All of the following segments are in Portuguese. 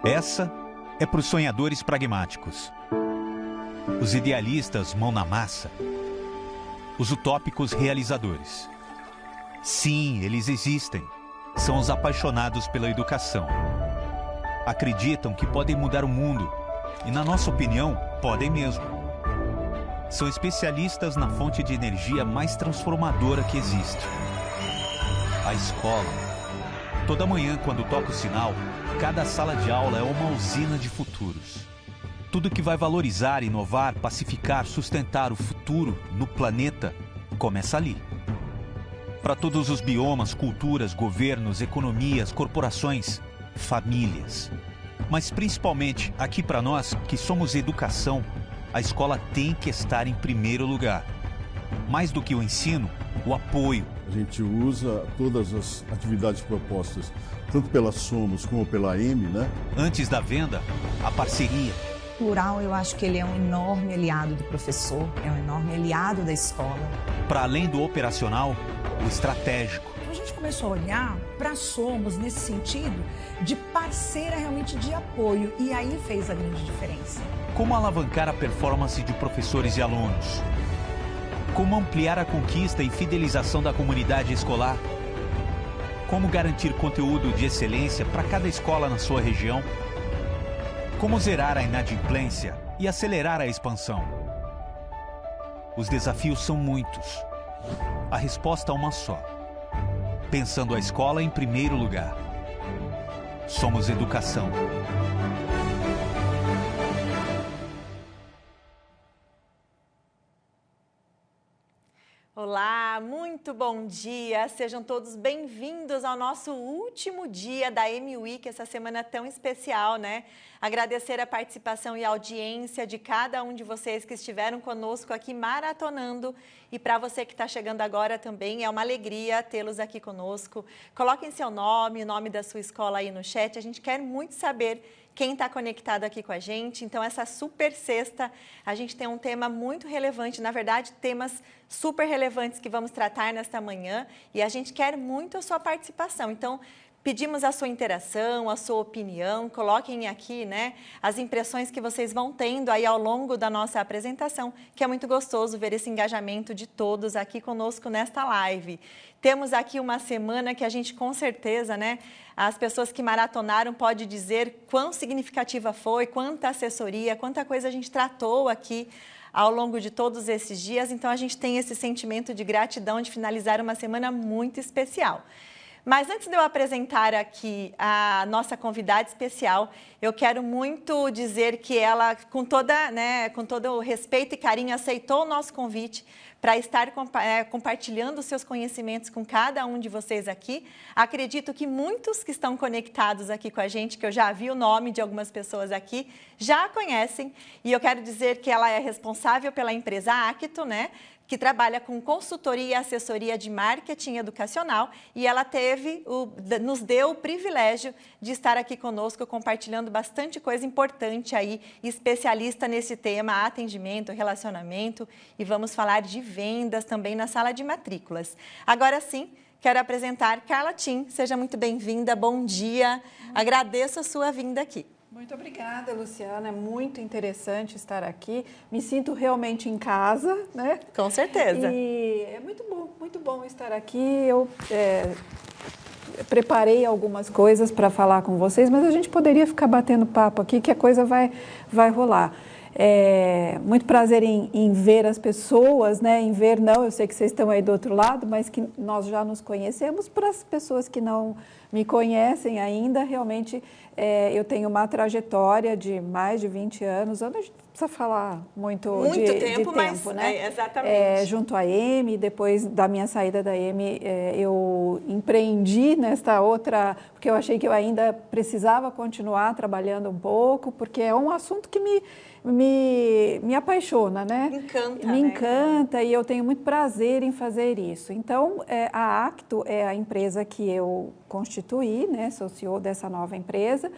Essa é para os sonhadores pragmáticos, os idealistas mão na massa, os utópicos realizadores. Sim, eles existem. São os apaixonados pela educação. Acreditam que podem mudar o mundo e, na nossa opinião, podem mesmo. São especialistas na fonte de energia mais transformadora que existe. A escola. Toda manhã, quando toca o sinal, cada sala de aula é uma usina de futuros. Tudo que vai valorizar, inovar, pacificar, sustentar o futuro no planeta começa ali. Para todos os biomas, culturas, governos, economias, corporações, famílias. Mas principalmente aqui para nós, que somos educação, a escola tem que estar em primeiro lugar. Mais do que o ensino, o apoio. A gente usa todas as atividades propostas, tanto pela Somos como pela M, né? Antes da venda, a parceria. O rural, eu acho que ele é um enorme aliado do professor, é um enorme aliado da escola. Para além do operacional, o estratégico. A gente começou a olhar para a Somos nesse sentido de parceira realmente de apoio e aí fez a grande diferença. Como alavancar a performance de professores e alunos? Como ampliar a conquista e fidelização da comunidade escolar? Como garantir conteúdo de excelência para cada escola na sua região? Como zerar a inadimplência e acelerar a expansão? Os desafios são muitos. A resposta é uma só. Pensando a escola em primeiro lugar. Somos educação. Olá, muito bom dia, sejam todos bem-vindos ao nosso último dia da M-Week, essa semana tão especial, né? Agradecer a participação e a audiência de cada um de vocês que estiveram conosco aqui maratonando e para você que está chegando agora também, é uma alegria tê-los aqui conosco. Coloquem seu nome, o nome da sua escola aí no chat, a gente quer muito saber quem está conectado aqui com a gente. Então, essa super sexta, a gente tem um tema muito relevante, na verdade, temas super relevantes que vamos tratar nesta manhã e a gente quer muito a sua participação. Então, pedimos a sua interação, a sua opinião, coloquem aqui, né, as impressões que vocês vão tendo aí ao longo da nossa apresentação, que é muito gostoso ver esse engajamento de todos aqui conosco nesta live. Temos aqui uma semana que a gente com certeza, né, as pessoas que maratonaram podem dizer quão significativa foi, quanta assessoria, quanta coisa a gente tratou aqui ao longo de todos esses dias. Então, a gente tem esse sentimento de gratidão de finalizar uma semana muito especial. Mas antes de eu apresentar aqui a nossa convidada especial, eu quero muito dizer que ela, com todo o respeito e carinho, aceitou o nosso convite para estar compartilhando os seus conhecimentos com cada um de vocês aqui. Acredito que muitos que estão conectados aqui com a gente, que eu já vi o nome de algumas pessoas aqui, já a conhecem. E eu quero dizer que ela é responsável pela empresa Acto, né? Que trabalha com consultoria e assessoria de marketing educacional e ela nos deu o privilégio de estar aqui conosco compartilhando bastante coisa importante aí, especialista nesse tema, atendimento, relacionamento e vamos falar de vendas também na sala de matrículas. Agora sim, quero apresentar Carla Tim, seja muito bem-vinda, bom dia, agradeço a sua vinda aqui. Muito obrigada, Luciana. É muito interessante estar aqui. Me sinto realmente em casa, né? Com certeza. E é muito bom estar aqui. Eu preparei algumas coisas para falar com vocês, mas a gente poderia ficar batendo papo aqui que a coisa vai rolar. Muito prazer em ver as pessoas, né? Em ver, não, eu sei que vocês estão aí do outro lado, mas que nós já nos conhecemos. Para as pessoas que não me conhecem ainda, realmente eu tenho uma trajetória de mais de 20 anos, a gente precisa falar muito de tempo, mas, né? Exatamente. Junto à EME, depois da minha saída da EME, eu empreendi nesta outra, porque eu achei que eu ainda precisava continuar trabalhando um pouco, porque é um assunto que me apaixona, né? Me encanta e eu tenho muito prazer em fazer isso. Então, a Acto é a empresa que eu constituí, né? Sou CEO dessa nova empresa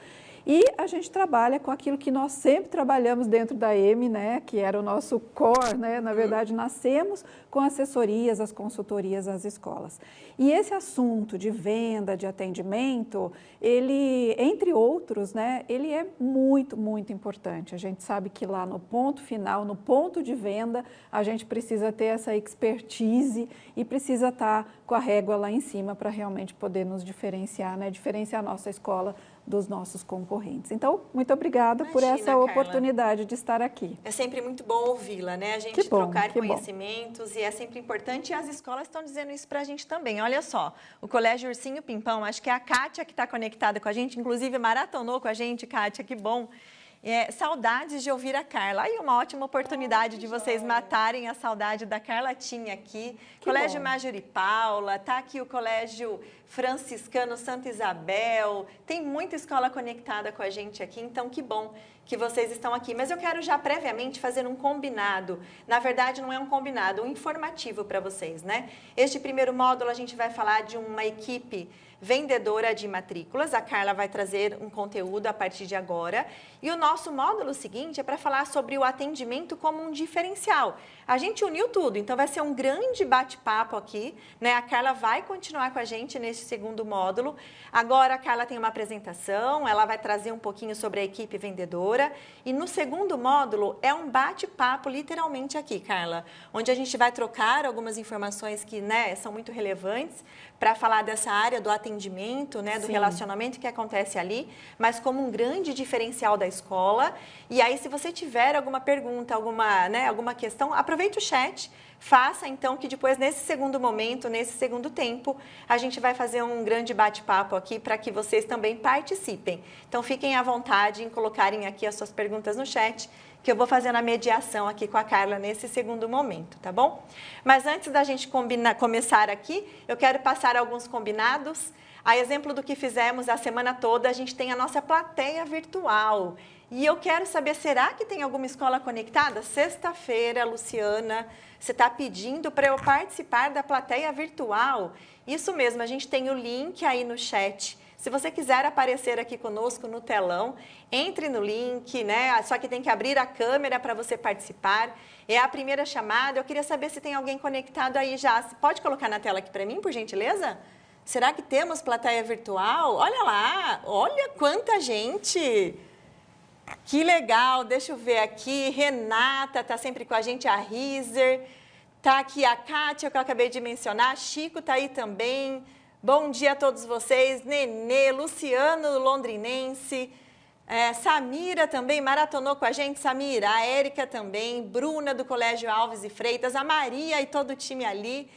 E a gente trabalha com aquilo que nós sempre trabalhamos dentro da EME, né, que era o nosso core, né, na verdade nascemos com assessorias, as consultorias às escolas. E esse assunto de venda, de atendimento, ele, entre outros, né, ele é muito, muito importante. A gente sabe que lá no ponto final, no ponto de venda, a gente precisa ter essa expertise e precisa estar com a régua lá em cima para realmente poder nos diferenciar, né, diferenciar a nossa escola dos nossos concorrentes. Então, muito obrigada por essa oportunidade de estar aqui. É sempre muito bom ouvi-la, né? A gente trocar conhecimentos e é sempre importante. E as escolas estão dizendo isso para a gente também. Olha só, o Colégio Ursinho Pimpão, acho que é a Kátia que está conectada com a gente, inclusive maratonou com a gente, Kátia, que bom. Saudades de ouvir a Carla. Aí uma ótima oportunidade de vocês matarem a saudade da Carlatinha aqui. Colégio Majuri Paula, tá aqui o Colégio Franciscano Santa Isabel. Tem muita escola conectada com a gente aqui, então que bom que vocês estão aqui. Mas eu quero já previamente fazer um combinado. Na verdade, não é um combinado, um informativo para vocês, né? Este primeiro módulo a gente vai falar de uma equipe vendedora de matrículas. A Carla vai trazer um conteúdo a partir de agora. E o nosso módulo seguinte é para falar sobre o atendimento como um diferencial. A gente uniu tudo, então vai ser um grande bate-papo aqui, né? A Carla vai continuar com a gente nesse segundo módulo. Agora a Carla tem uma apresentação, ela vai trazer um pouquinho sobre a equipe vendedora. E no segundo módulo é um bate-papo literalmente aqui, Carla, onde a gente vai trocar algumas informações que, né, são muito relevantes para falar dessa área do atendimento, né, do relacionamento que acontece ali, mas como um grande diferencial da escola. E aí, se você tiver alguma pergunta, alguma questão, aproveite o chat, faça então que depois, nesse segundo momento, nesse segundo tempo, a gente vai fazer um grande bate-papo aqui para que vocês também participem. Então, fiquem à vontade em colocarem aqui as suas perguntas no chat, que eu vou fazendo a mediação aqui com a Carla nesse segundo momento, tá bom? Mas antes da gente começar aqui, eu quero passar alguns combinados. A exemplo do que fizemos a semana toda, a gente tem a nossa plateia virtual. E eu quero saber, será que tem alguma escola conectada? Sexta-feira, Luciana, você está pedindo para eu participar da plateia virtual? Isso mesmo, a gente tem o link aí no chat. Se você quiser aparecer aqui conosco no telão, entre no link, né? Só que tem que abrir a câmera para você participar. É a primeira chamada. Eu queria saber se tem alguém conectado aí já. Pode colocar na tela aqui para mim, por gentileza? Será que temos plateia virtual? Olha lá, olha quanta gente! Que legal, deixa eu ver aqui. Renata está sempre com a gente, a Riser. Está aqui a Kátia, que eu acabei de mencionar. Chico está aí também. Bom dia a todos vocês, Nenê, Luciano Londrinense, Samira também maratonou com a gente, Samira, a Érica também, Bruna do Colégio Alves e Freitas, a Maria e todo o time ali,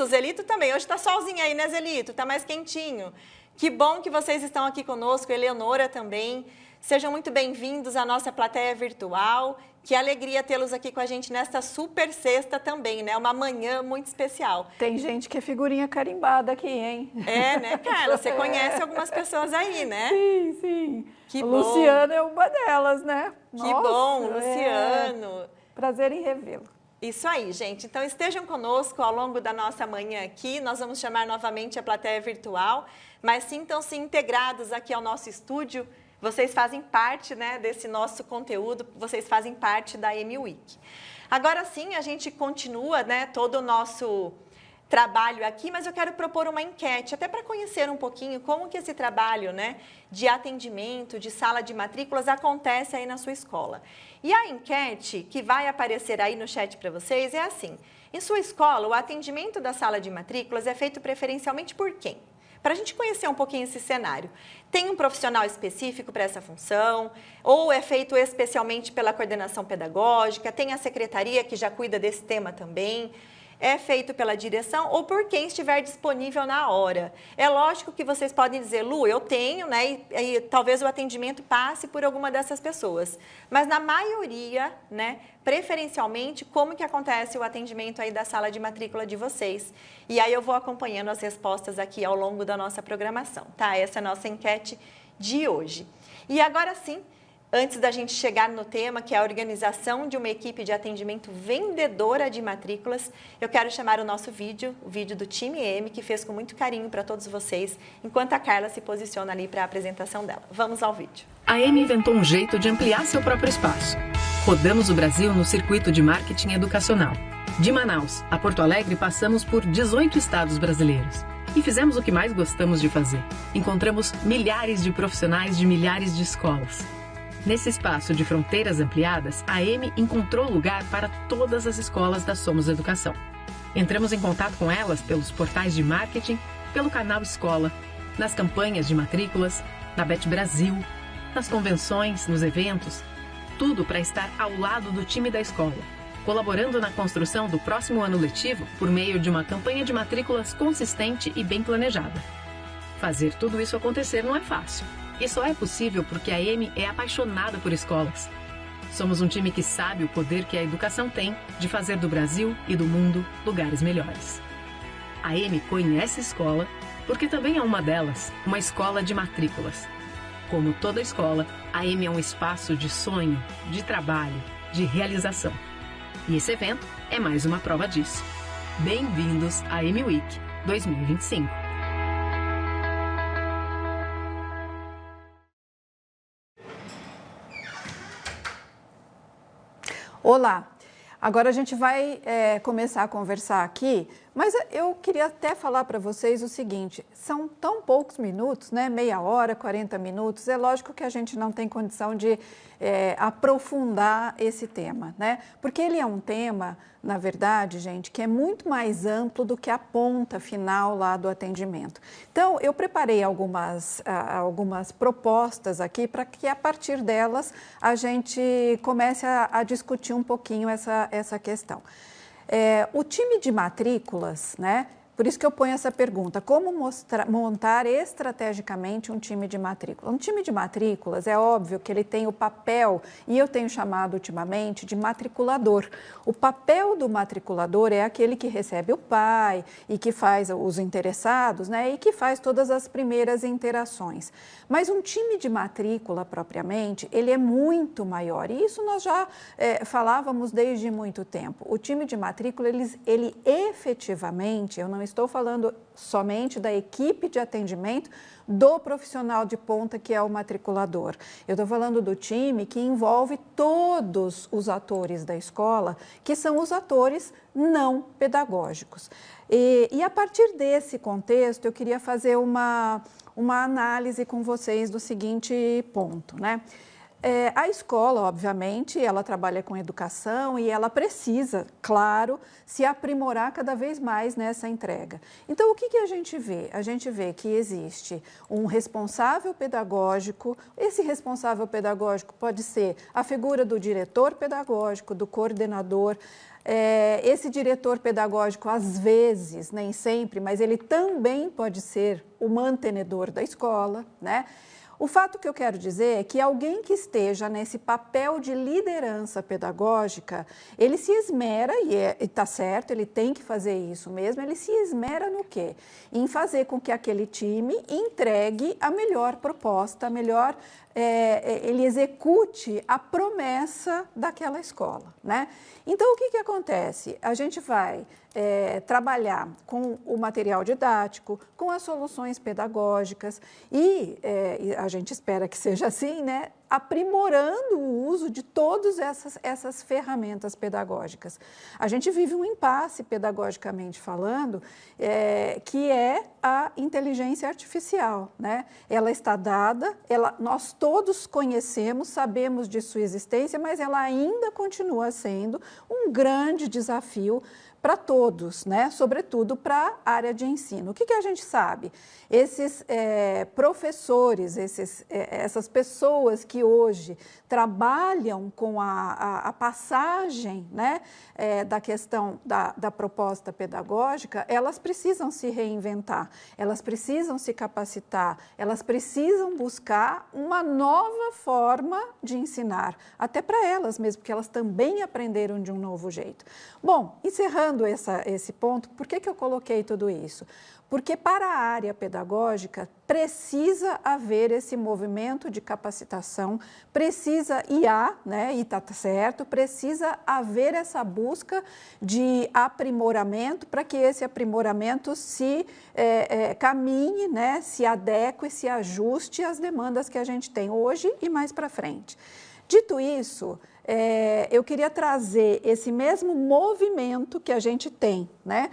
Zelito também, hoje está solzinho aí, né, Zelito? Está mais quentinho. Que bom que vocês estão aqui conosco, Eleonora também. Sejam muito bem-vindos à nossa plateia virtual. Que alegria tê-los aqui com a gente nesta super sexta também, né? Uma manhã muito especial. Tem gente que é figurinha carimbada aqui, hein? É, né, Carla? Você conhece algumas pessoas aí, né? Sim, sim. Que o bom. Luciano é uma delas, né? Que bom, Luciano. Prazer em revê-lo. Isso aí, gente. Então, estejam conosco ao longo da nossa manhã aqui. Nós vamos chamar novamente a plateia virtual, mas sintam-se integrados aqui ao nosso estúdio. Vocês fazem parte, né, desse nosso conteúdo, vocês fazem parte da EME Week. Agora sim, a gente continua, né, todo o nosso trabalho aqui, mas eu quero propor uma enquete, até para conhecer um pouquinho como que esse trabalho, né, de atendimento, de sala de matrículas acontece aí na sua escola. E a enquete que vai aparecer aí no chat para vocês é assim: em sua escola, o atendimento da sala de matrículas é feito preferencialmente por quem? Para a gente conhecer um pouquinho esse cenário. Tem um profissional específico para essa função? Ou é feito especialmente pela coordenação pedagógica? Tem a secretaria que já cuida desse tema também? É feito pela direção ou por quem estiver disponível na hora? É lógico que vocês podem dizer, Lu, eu tenho, né? E talvez o atendimento passe por alguma dessas pessoas. Mas na maioria, né? Preferencialmente, como que acontece o atendimento aí da sala de matrícula de vocês? E aí eu vou acompanhando as respostas aqui ao longo da nossa programação, tá? Essa é a nossa enquete de hoje. E agora sim, Antes da gente chegar no tema, que é a organização de uma equipe de atendimento vendedora de matrículas, eu quero chamar o nosso vídeo, o vídeo do time M, que fez com muito carinho para todos vocês, enquanto a Carla se posiciona ali para a apresentação dela. Vamos ao vídeo. A M inventou um jeito de ampliar seu próprio espaço. Rodamos o Brasil no circuito de marketing educacional. De Manaus a Porto Alegre, passamos por 18 estados brasileiros. E fizemos o que mais gostamos de fazer. Encontramos milhares de profissionais de milhares de escolas. Nesse espaço de fronteiras ampliadas, a M encontrou lugar para todas as escolas da Somos Educação. Entramos em contato com elas pelos portais de marketing, pelo canal Escola, nas campanhas de matrículas, na Bet Brasil, nas convenções, nos eventos, tudo para estar ao lado do time da escola, colaborando na construção do próximo ano letivo por meio de uma campanha de matrículas consistente e bem planejada. Fazer tudo isso acontecer não é fácil. E só é possível porque a M é apaixonada por escolas. Somos um time que sabe o poder que a educação tem de fazer do Brasil e do mundo lugares melhores. A M conhece a escola porque também é uma delas, uma escola de matrículas. Como toda escola, a M é um espaço de sonho, de trabalho, de realização. E esse evento é mais uma prova disso. Bem-vindos à M Week 2025. Olá, agora a gente vai começar a conversar aqui, mas eu queria até falar para vocês o seguinte, são tão poucos minutos, né? Meia hora, 40 minutos, é lógico que a gente não tem condição de aprofundar esse tema, né? Porque ele é um tema, na verdade, gente, que é muito mais amplo do que a ponta final lá do atendimento. Então, eu preparei algumas propostas aqui para que a partir delas a gente comece a discutir um pouquinho essa questão. O time de matrículas, né? Por isso que eu ponho essa pergunta, como montar estrategicamente um time de matrícula? Um time de matrículas, é óbvio que ele tem o papel, e eu tenho chamado ultimamente de matriculador. O papel do matriculador é aquele que recebe o pai e que faz os interessados, né, e que faz todas as primeiras interações. Mas um time de matrícula, propriamente, ele é muito maior, e isso nós já falávamos desde muito tempo. O time de matrícula, ele efetivamente, eu não estou falando somente da equipe de atendimento do profissional de ponta que é o matriculador. Eu estou falando do time que envolve todos os atores da escola, que são os atores não pedagógicos. E a partir desse contexto, eu queria fazer uma análise com vocês do seguinte ponto, né? A escola, obviamente, ela trabalha com educação e ela precisa, claro, se aprimorar cada vez mais nessa entrega. Então, o que a gente vê? A gente vê que existe um responsável pedagógico. Esse responsável pedagógico pode ser a figura do diretor pedagógico, do coordenador. Esse diretor pedagógico, às vezes, nem sempre, mas ele também pode ser o mantenedor da escola, né? O fato que eu quero dizer é que alguém que esteja nesse papel de liderança pedagógica, ele se esmera, e está certo, ele tem que fazer isso mesmo, ele se esmera no quê? Em fazer com que aquele time entregue a melhor proposta, ele execute a promessa daquela escola, né? Então, o que acontece? A gente vai trabalhar com o material didático, com as soluções pedagógicas e a gente espera que seja assim, né? Aprimorando o uso de todas essas ferramentas pedagógicas. A gente vive um impasse pedagogicamente falando, que é a inteligência artificial, né? Ela está dada, nós todos conhecemos, sabemos de sua existência, mas ela ainda continua sendo um grande desafio para todos, né? Sobretudo para a área de ensino. O que a gente sabe? Esses professores, essas pessoas que hoje trabalham com a passagem, né, da questão da proposta pedagógica, elas precisam se reinventar, elas precisam se capacitar, elas precisam buscar uma nova forma de ensinar, até para elas mesmo, porque elas também aprenderam de um novo jeito. Bom, encerrando voltando a esse ponto, por que eu coloquei tudo isso? Porque para a área pedagógica precisa haver esse movimento de capacitação, precisa, né, e está certo, precisa haver essa busca de aprimoramento para que esse aprimoramento se caminhe, né, se adeque, se ajuste às demandas que a gente tem hoje e mais para frente. Dito isso, eu queria trazer esse mesmo movimento que a gente tem, né,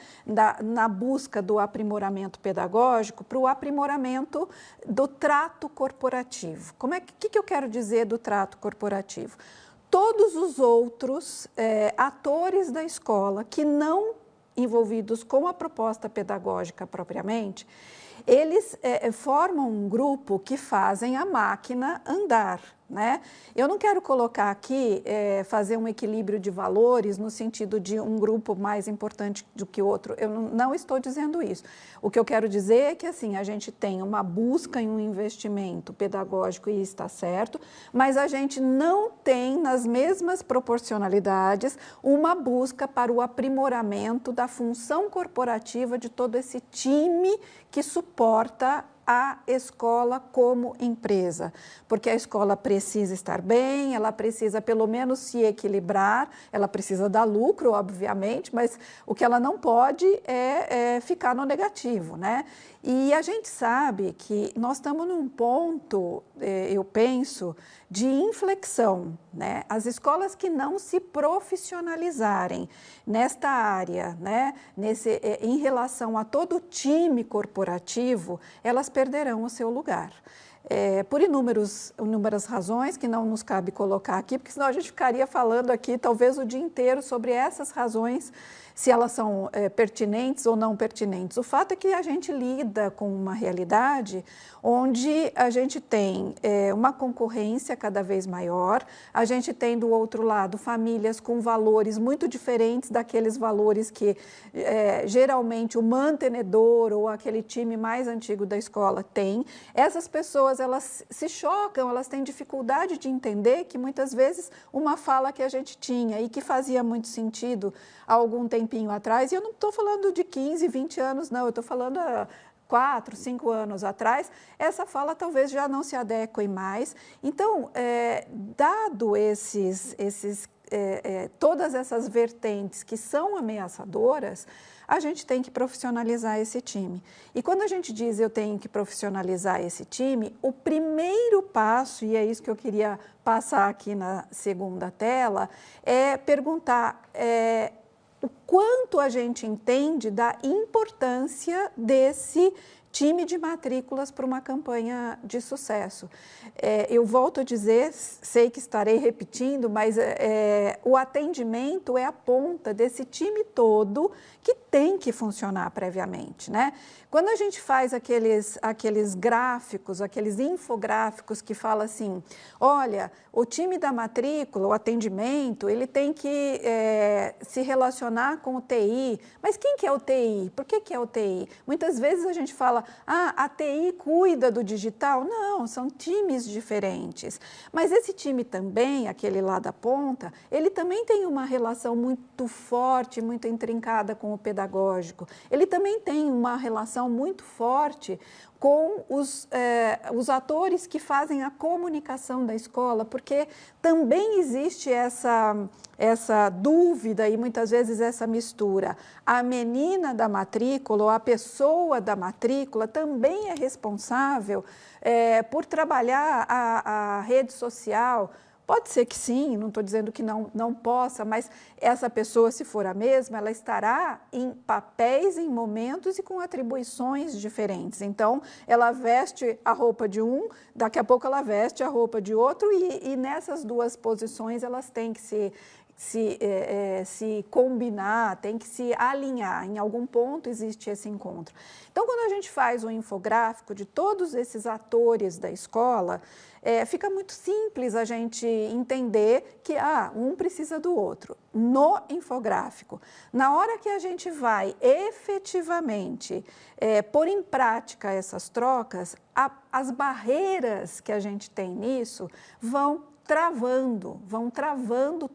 na busca do aprimoramento pedagógico para o aprimoramento do trato corporativo. Que eu quero dizer do trato corporativo? Todos os outros atores da escola que não envolvidos com a proposta pedagógica propriamente, eles formam um grupo que fazem a máquina andar, né? Eu não quero colocar aqui, fazer um equilíbrio de valores no sentido de um grupo mais importante do que outro. Eu não estou dizendo isso. O que eu quero dizer é que assim, a gente tem uma busca em um investimento pedagógico e está certo, mas a gente não tem nas mesmas proporcionalidades uma busca para o aprimoramento da função corporativa de todo esse time que suporta a escola como empresa, porque a escola precisa estar bem, ela precisa pelo menos se equilibrar, ela precisa dar lucro, obviamente, mas o que ela não pode é ficar no negativo, né? E a gente sabe que nós estamos num ponto, eu penso, de inflexão, né? As escolas que não se profissionalizarem nesta área, né? Em relação a todo o time corporativo, elas perderão o seu lugar. Por inúmeras razões que não nos cabe colocar aqui, porque senão a gente ficaria falando aqui talvez o dia inteiro sobre essas razões, se elas são pertinentes ou não pertinentes. O fato é que a gente lida com uma realidade onde a gente tem uma concorrência cada vez maior, a gente tem do outro lado famílias com valores muito diferentes daqueles valores que geralmente o mantenedor ou aquele time mais antigo da escola tem. Essas pessoas, elas se chocam, elas têm dificuldade de entender que muitas vezes uma fala que a gente tinha e que fazia muito sentido há algum tempinho atrás, e eu não estou falando de 15, 20 anos, não, eu estou falando há 4, 5 anos atrás, essa fala talvez já não se adeque mais. Então, dado todas essas vertentes que são ameaçadoras, a gente tem que profissionalizar esse time. E quando a gente diz eu tenho que profissionalizar esse time, o primeiro passo, e é isso que eu queria passar aqui na segunda tela, é perguntar o quanto a gente entende da importância desse time de matrículas para uma campanha de sucesso. Eu volto a dizer, sei que estarei repetindo, mas o atendimento é a ponta desse time todo que tem que funcionar previamente, né? Quando a gente faz aqueles gráficos, aqueles infográficos que fala assim, olha, o time da matrícula, o atendimento, ele tem que se relacionar com o TI. Mas quem que é o TI? Por que é o TI? Muitas vezes a gente fala, a TI cuida do digital. Não, são times diferentes. Mas esse time também, aquele lá da ponta, ele também tem uma relação muito forte, muito intrincada com o pedagógico. Ele também tem uma relação muito forte com os atores que fazem a comunicação da escola, porque também existe essa dúvida e muitas vezes essa mistura. A menina da matrícula ou a pessoa da matrícula também é responsável por trabalhar a rede social. Pode ser que sim, não estou dizendo que não possa, mas essa pessoa, se for a mesma, ela estará em papéis, em momentos e com atribuições diferentes. Então, ela veste a roupa de um, daqui a pouco ela veste a roupa de outro e nessas duas posições elas têm que se combinar, tem que se alinhar. Em algum ponto existe esse encontro. Então, quando a gente faz um infográfico de todos esses atores da escola, fica muito simples a gente entender que um precisa do outro. No infográfico, na hora que a gente vai efetivamente pôr em prática essas trocas, as barreiras que a gente tem nisso vão travando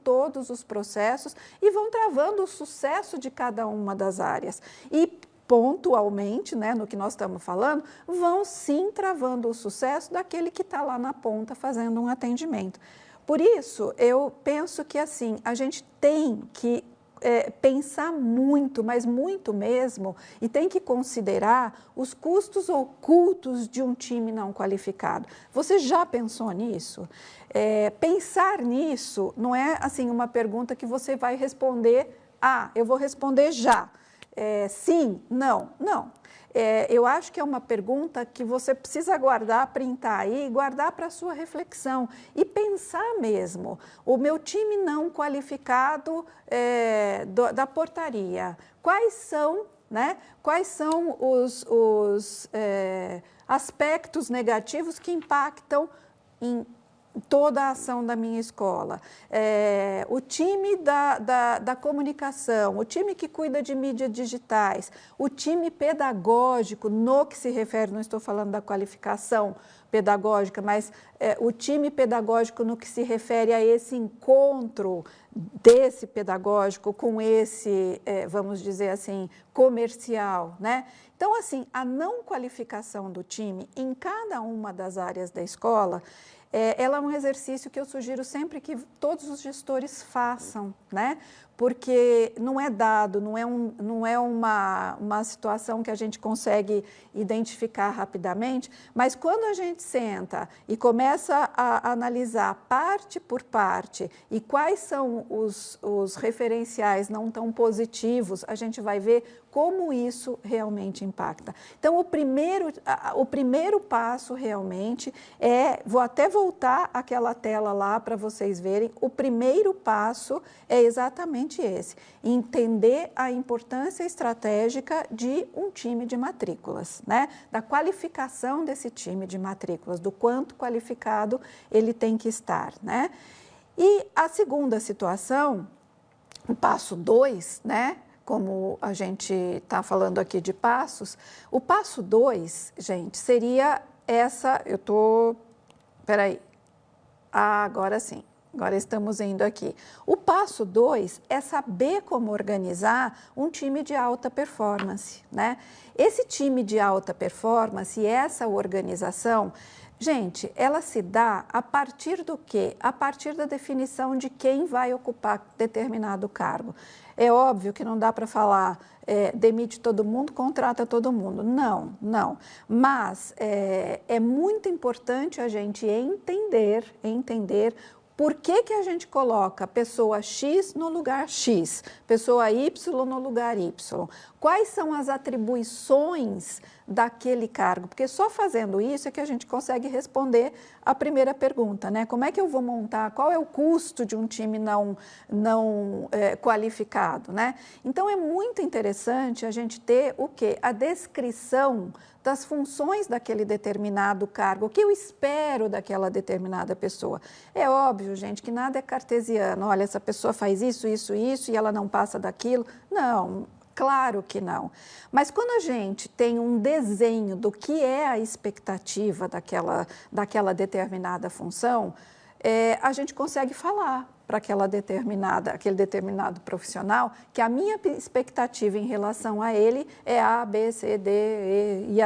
todos os processos e vão travando o sucesso de cada uma das áreas. E pontualmente, né, no que nós estamos falando, vão sim travando o sucesso daquele que está lá na ponta fazendo um atendimento. Por isso, eu penso que assim, a gente tem que pensar muito, mas muito mesmo, e tem que considerar os custos ocultos de um time não qualificado. Você já pensou nisso? Pensar nisso não é assim uma pergunta que você vai responder, eu vou responder já. Sim, não. Eu acho que é uma pergunta que você precisa guardar, printar aí, guardar para a sua reflexão e pensar mesmo. O meu time não qualificado da portaria, quais são os aspectos negativos que impactam em toda a ação da minha escola, o time da comunicação, o time que cuida de mídias digitais, o time pedagógico, no que se refere, não estou falando da qualificação pedagógica, mas o time pedagógico no que se refere a esse encontro desse pedagógico com esse, vamos dizer assim, comercial, né? Então, assim, a não qualificação do time em cada uma das áreas da escola, ela é um exercício que eu sugiro sempre que todos os gestores façam, né? Porque não é dado, não é uma situação que a gente consegue identificar rapidamente, mas quando a gente senta e começa a analisar parte por parte e quais são os referenciais não tão positivos, a gente vai ver como isso realmente impacta. Então, o primeiro passo realmente vou até voltar aquela tela lá para vocês verem, o primeiro passo é exatamente esse, entender a importância estratégica de um time de matrículas, né? Da qualificação desse time de matrículas, do quanto qualificado ele tem que estar, né? E a segunda situação, o passo 2, né? Como a gente está falando aqui de passos, o passo 2, gente, seria peraí, agora sim. Agora estamos indo aqui. O passo 2 é saber como organizar um time de alta performance, né? Esse time de alta performance e essa organização, gente, ela se dá a partir do quê? A partir da definição de quem vai ocupar determinado cargo. É óbvio que não dá para falar demite todo mundo, contrata todo mundo. Não. Mas é muito importante a gente entender por que a gente coloca pessoa X no lugar X, pessoa Y no lugar Y? Quais são as atribuições daquele cargo? Porque só fazendo isso é que a gente consegue responder a primeira pergunta, né? Como é que eu vou montar? Qual é o custo de um time não qualificado, né? Então, é muito interessante a gente ter o quê? A descrição das funções daquele determinado cargo, o que eu espero daquela determinada pessoa. É óbvio, gente, que nada é cartesiano. Olha, essa pessoa faz isso e ela não passa daquilo. Não, claro que não. Mas quando a gente tem um desenho do que é a expectativa daquela determinada função, a gente consegue falar para aquele determinado profissional que a minha expectativa em relação a ele é A, B, C, D, E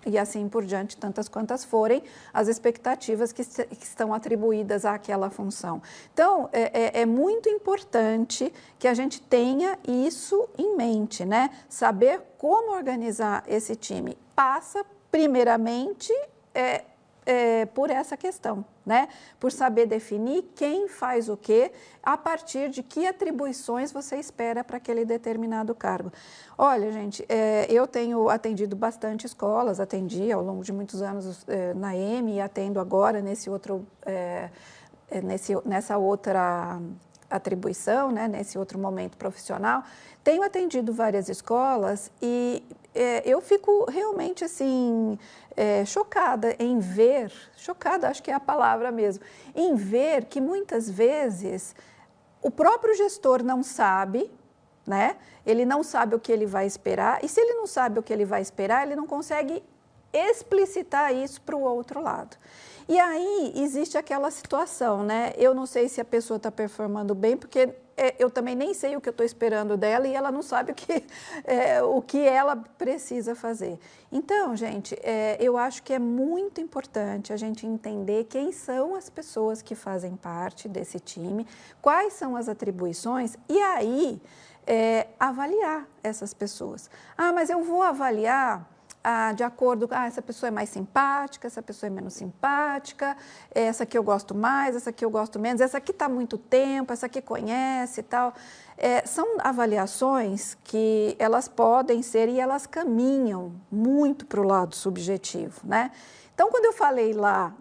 e assim por diante, tantas quantas forem as expectativas que estão atribuídas àquela função. Então, é muito importante que a gente tenha isso em mente, né? Saber como organizar esse time passa, primeiramente, por essa questão, né? Por saber definir quem faz o quê, a partir de que atribuições você espera para aquele determinado cargo. Olha, gente, eu tenho atendido bastante escolas, atendi ao longo de muitos anos na EME e atendo agora nessa outra atribuição, né? Nesse outro momento profissional. Tenho atendido várias escolas e eu fico realmente assim chocada em ver, chocada acho que é a palavra mesmo, em ver que muitas vezes o próprio gestor não sabe, né? Ele não sabe o que ele vai esperar e se ele não sabe o que ele vai esperar, ele não consegue explicitar isso para o outro lado. E aí existe aquela situação, né? Eu não sei se a pessoa está performando bem, porque eu também nem sei o que eu estou esperando dela e ela não sabe o que ela precisa fazer. Então, gente, eu acho que é muito importante a gente entender quem são as pessoas que fazem parte desse time, quais são as atribuições e aí avaliar essas pessoas. Ah, mas eu vou avaliar de acordo com, essa pessoa é mais simpática, essa pessoa é menos simpática, essa aqui eu gosto mais, essa aqui eu gosto menos, essa aqui está há muito tempo, essa aqui conhece e tal. São avaliações que elas podem ser e elas caminham muito para o lado subjetivo, né? Então, quando eu falei lá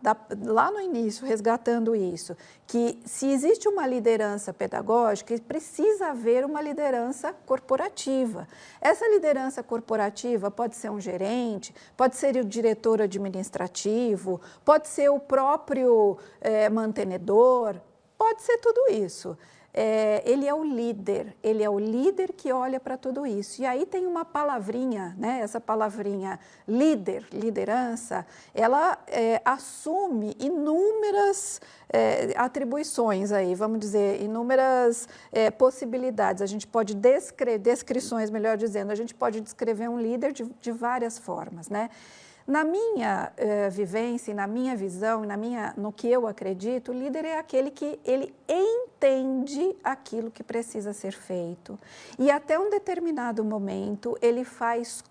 no início, resgatando isso, que se existe uma liderança pedagógica, precisa haver uma liderança corporativa. Essa liderança corporativa pode ser um gerente, pode ser o diretor administrativo, pode ser o próprio mantenedor, pode ser tudo isso. Ele é o líder que olha para tudo isso. E aí tem uma palavrinha, né? Essa palavrinha liderança, ela assume inúmeras atribuições aí, vamos dizer, inúmeras possibilidades. A gente pode descrições, melhor dizendo, a gente pode descrever um líder de várias formas, né? Na minha vivência, na minha visão, no que eu acredito, o líder é aquele que ele entende aquilo que precisa ser feito e até um determinado momento ele faz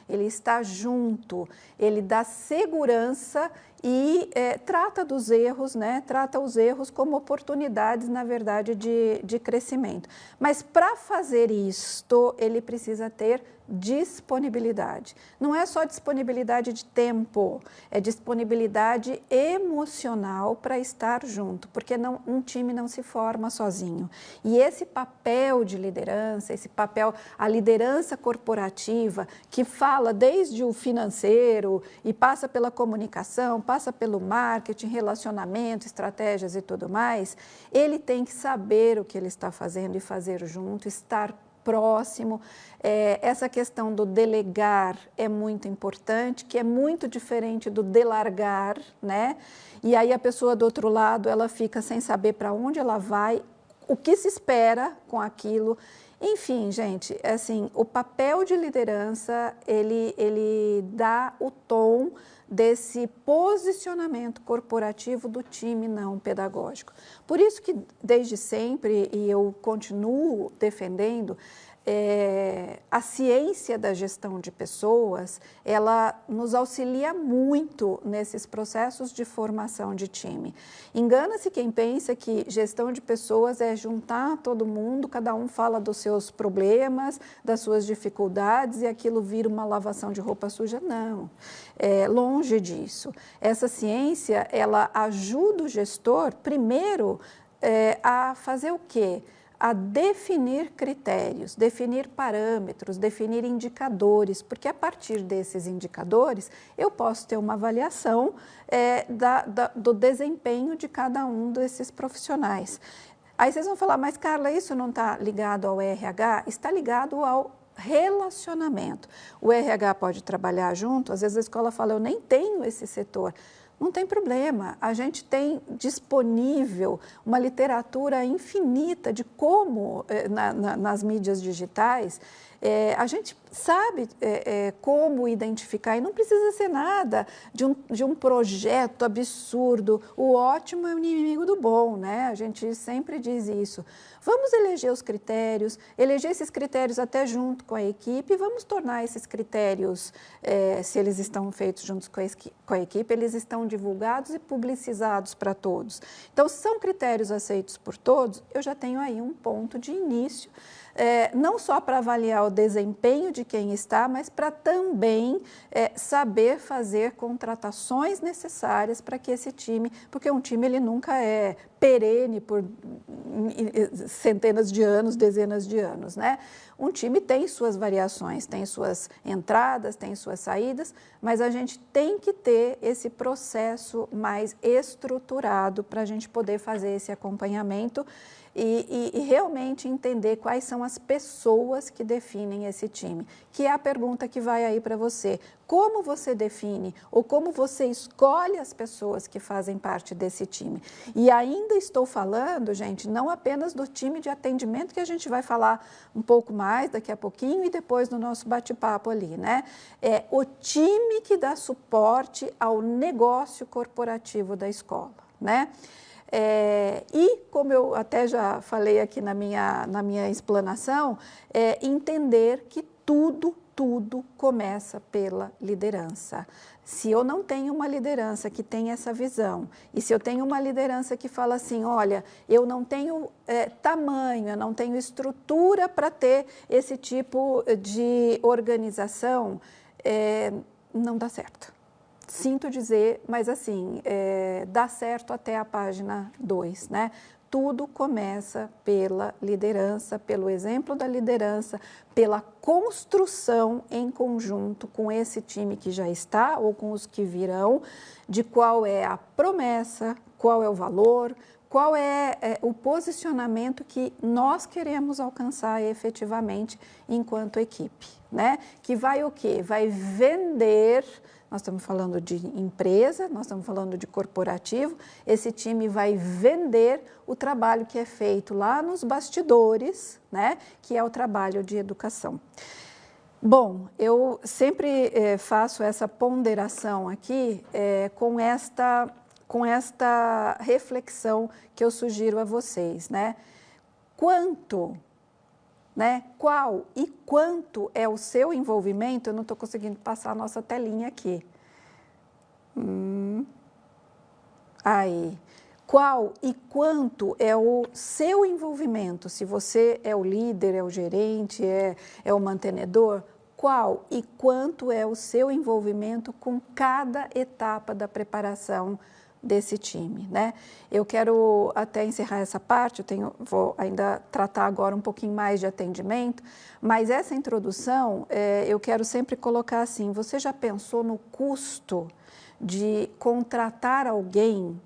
ele está junto, ele dá segurança e trata dos erros, né? Trata os erros como oportunidades, na verdade, de crescimento. Mas para fazer isto, ele precisa ter disponibilidade. Não é só disponibilidade de tempo, é disponibilidade emocional para estar junto, porque um time não se forma sozinho. E esse papel de liderança, a liderança corporativa, que fala desde o financeiro e passa pela comunicação, passa pelo marketing, relacionamento, estratégias e tudo mais, ele tem que saber o que ele está fazendo e fazer junto, estar próximo. Essa questão do delegar é muito importante, que é muito diferente do delargar, né? E aí a pessoa do outro lado, ela fica sem saber para onde ela vai, o que se espera com aquilo. Enfim, gente, assim, o papel de liderança, ele dá o tom desse posicionamento corporativo do time não pedagógico. Por isso que, desde sempre, e eu continuo defendendo, a ciência da gestão de pessoas, ela nos auxilia muito nesses processos de formação de time. Engana-se quem pensa que gestão de pessoas é juntar todo mundo, cada um fala dos seus problemas, das suas dificuldades e aquilo vira uma lavação de roupa suja. Não, longe disso. Essa ciência, ela ajuda o gestor, primeiro, a fazer o quê? A definir critérios, definir parâmetros, definir indicadores, porque a partir desses indicadores eu posso ter uma avaliação do desempenho de cada um desses profissionais. Aí vocês vão falar, mas Carla, isso não está ligado ao RH? Está ligado ao relacionamento. O RH pode trabalhar junto, às vezes a escola fala, eu nem tenho esse setor. Não tem problema, a gente tem disponível uma literatura infinita de como, nas mídias digitais, a gente sabe como identificar e não precisa ser nada de um projeto absurdo. O ótimo é o inimigo do bom, né? A gente sempre diz isso. Vamos eleger os critérios, eleger esses critérios até junto com a equipe e vamos tornar esses critérios, se eles estão feitos juntos com a equipe, eles estão divulgados e publicizados para todos. Então, se são critérios aceitos por todos, eu já tenho aí um ponto de início, não só para avaliar o desempenho de quem está, mas para também saber fazer contratações necessárias para que esse time, porque um time ele nunca é perene por centenas de anos, dezenas de anos, né? um time tem suas variações, tem suas entradas, tem suas saídas, mas a gente tem que ter esse processo mais estruturado para a gente poder fazer esse acompanhamento e realmente entender quais são as pessoas que definem esse time, que é a pergunta que vai aí para você. Como você define ou como você escolhe as pessoas que fazem parte desse time? E ainda estou falando, gente, não apenas do time de atendimento, que a gente vai falar um pouco mais daqui a pouquinho e depois no nosso bate-papo ali, né? É o time que dá suporte ao negócio corporativo da escola, né? E, como eu até já falei aqui na minha explanação, entender que tudo começa pela liderança. Se eu não tenho uma liderança que tem essa visão, e se eu tenho uma liderança que fala assim, olha, eu não tenho tamanho, eu não tenho estrutura para ter esse tipo de organização, não dá certo. Sinto dizer, mas assim, dá certo até a página 2, né? Tudo começa pela liderança, pelo exemplo da liderança, pela construção em conjunto com esse time que já está ou com os que virão, de qual é a promessa, qual é o valor, qual é o posicionamento que nós queremos alcançar efetivamente enquanto equipe, né? Que vai o quê? Vai vender. Nós estamos falando de empresa, nós estamos falando de corporativo, esse time vai vender o trabalho que é feito lá nos bastidores, né, que é o trabalho de educação. Bom, eu sempre faço essa ponderação aqui com esta reflexão que eu sugiro a vocês, né? Qual e quanto é o seu envolvimento? Eu não estou conseguindo passar a nossa telinha aqui. Aí. Qual e quanto é o seu envolvimento? Se você é o líder, é o gerente, é o mantenedor, qual e quanto é o seu envolvimento com cada etapa da preparação desse time, né? Eu quero até encerrar essa parte, vou ainda tratar agora um pouquinho mais de atendimento, mas essa introdução eu quero sempre colocar assim, você já pensou no custo de contratar alguém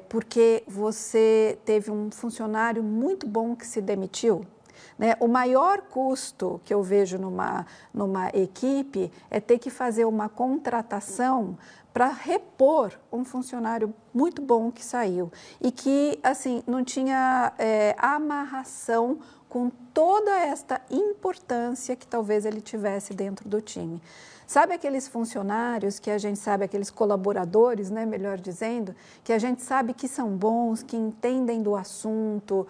porque você teve um funcionário muito bom que se demitiu? Né? O maior custo que eu vejo numa equipe é ter que fazer uma contratação para repor um funcionário muito bom que saiu e que, assim, não tinha amarração com toda esta importância que talvez ele tivesse dentro do time. Sabe aqueles funcionários que a gente sabe, aqueles colaboradores, né, melhor dizendo, que a gente sabe que são bons, que entendem do assunto,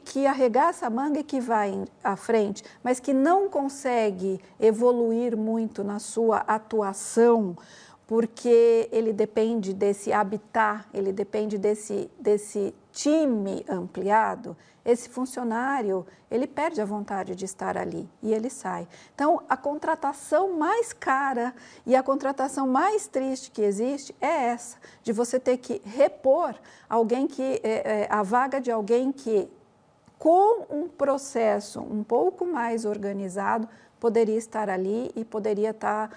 que arregaça a manga e que vai à frente, mas que não consegue evoluir muito na sua atuação, porque ele depende desse habitat, ele depende desse time ampliado. Esse funcionário, ele perde a vontade de estar ali e ele sai. Então, a contratação mais cara e a contratação mais triste que existe é essa, de você ter que repor a vaga de alguém que, com um processo um pouco mais organizado, poderia estar ali e poderia estar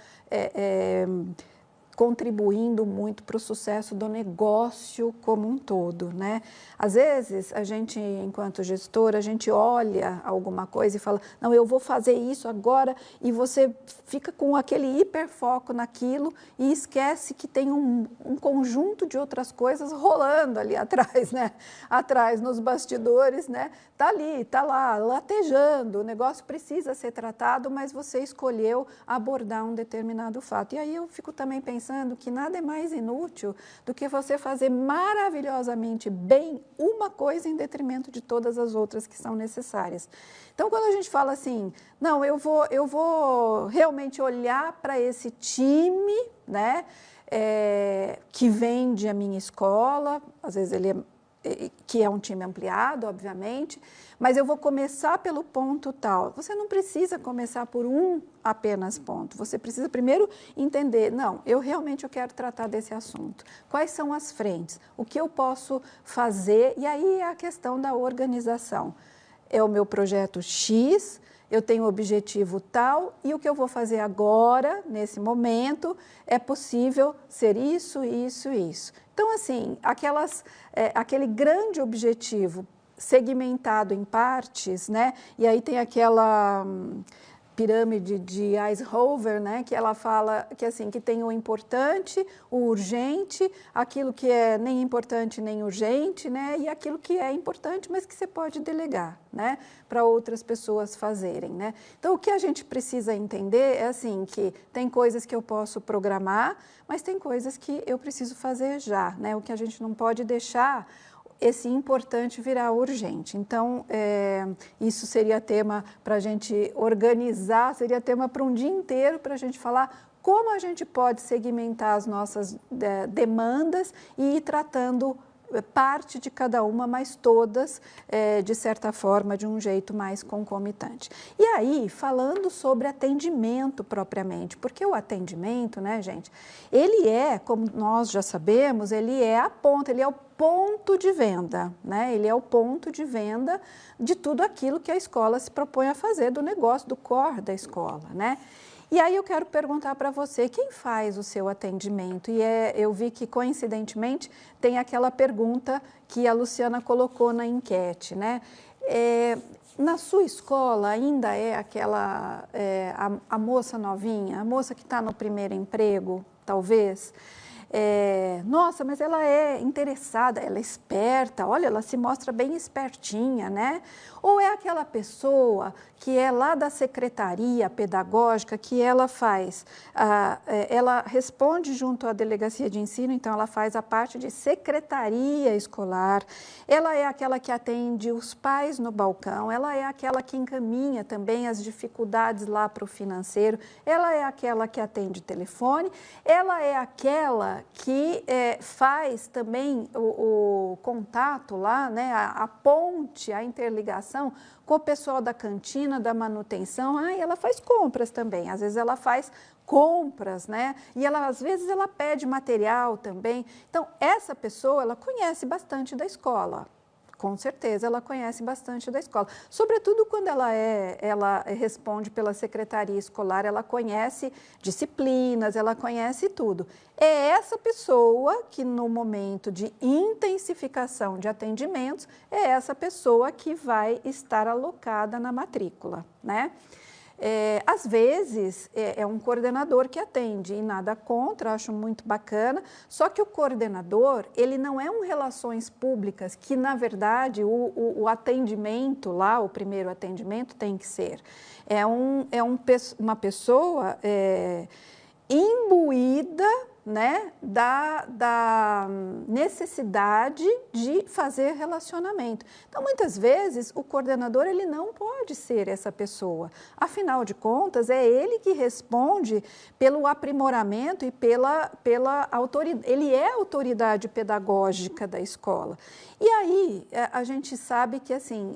contribuindo muito para o sucesso do negócio como um todo, né? Às vezes, a gente, enquanto gestor, a gente olha alguma coisa e fala, não, eu vou fazer isso agora, e você fica com aquele hiperfoco naquilo e esquece que tem um conjunto de outras coisas rolando ali atrás, né? Atrás, nos bastidores, né? Tá ali, tá lá, latejando, o negócio precisa ser tratado, mas você escolheu abordar um determinado fato. E aí eu fico também pensando que nada é mais inútil do que você fazer maravilhosamente bem uma coisa em detrimento de todas as outras que são necessárias. Então, quando a gente fala assim, não, eu vou realmente olhar para esse time, né, que vende a minha escola, às vezes que é um time ampliado, obviamente, mas eu vou começar pelo ponto tal. Você não precisa começar por apenas ponto. Você precisa primeiro entender, não, eu quero tratar desse assunto. Quais são as frentes? O que eu posso fazer? E aí é a questão da organização. é o meu projeto X, eu tenho o objetivo tal e o que eu vou fazer agora, nesse momento, é possível ser isso, isso e isso. Então, assim, aquele grande objetivo segmentado em partes, né? E aí tem aquela pirâmide de Eisenhower, né, que ela fala que assim, que tem o importante, o urgente, aquilo que é nem importante nem urgente, né, e aquilo que é importante, mas que você pode delegar, né, para outras pessoas fazerem, né. Então, o que a gente precisa entender é assim, que tem coisas que eu posso programar, mas tem coisas que eu preciso fazer já, né, o que a gente não pode deixar esse importante virar urgente. Então, isso seria tema para a gente organizar, seria tema para um dia inteiro para a gente falar como a gente pode segmentar as nossas demandas e ir tratando parte de cada uma, mas todas, de certa forma, de um jeito mais concomitante. E aí, falando sobre atendimento propriamente, porque o atendimento, né, gente, ele é, como nós já sabemos, ele é a ponta, ele é o ponto de venda, né? Ele é o ponto de venda de tudo aquilo que a escola se propõe a fazer, do negócio, do core da escola, né? E aí eu quero perguntar para você, quem faz o seu atendimento? E eu vi que, coincidentemente, tem aquela pergunta que a Luciana colocou na enquete, né? Na sua escola ainda é aquela, a moça novinha, a moça que está no primeiro emprego, talvez? Nossa, mas ela é interessada, ela é esperta, olha, ela se mostra bem espertinha, né? Ou é aquela pessoa que é lá da secretaria pedagógica, que ela faz, ela responde junto à delegacia de ensino, então ela faz a parte de secretaria escolar, ela é aquela que atende os pais no balcão, ela é aquela que encaminha também as dificuldades lá para o financeiro, ela é aquela que atende telefone, ela é aquela que faz também o contato lá, né, a ponte, a interligação com o pessoal da cantina, da manutenção. Ela faz compras também, às vezes ela faz compras, né? E às vezes ela pede material também. Então, essa pessoa, ela conhece bastante da escola. Com certeza, ela conhece bastante da escola. Sobretudo quando ela responde pela secretaria escolar, ela conhece disciplinas, ela conhece tudo. É essa pessoa que, no momento de intensificação de atendimentos, é essa pessoa que vai estar alocada na matrícula, né? Às vezes, é um coordenador que atende, e nada contra, acho muito bacana, só que o coordenador, ele não é um relações públicas, que, na verdade, o atendimento lá, o primeiro atendimento tem que ser. Uma pessoa imbuída, né, da necessidade de fazer relacionamento. Então, muitas vezes, o coordenador, ele não pode ser essa pessoa. Afinal de contas, é ele que responde pelo aprimoramento e pela autoridade. Ele é a autoridade pedagógica da escola. E aí, a gente sabe que, assim,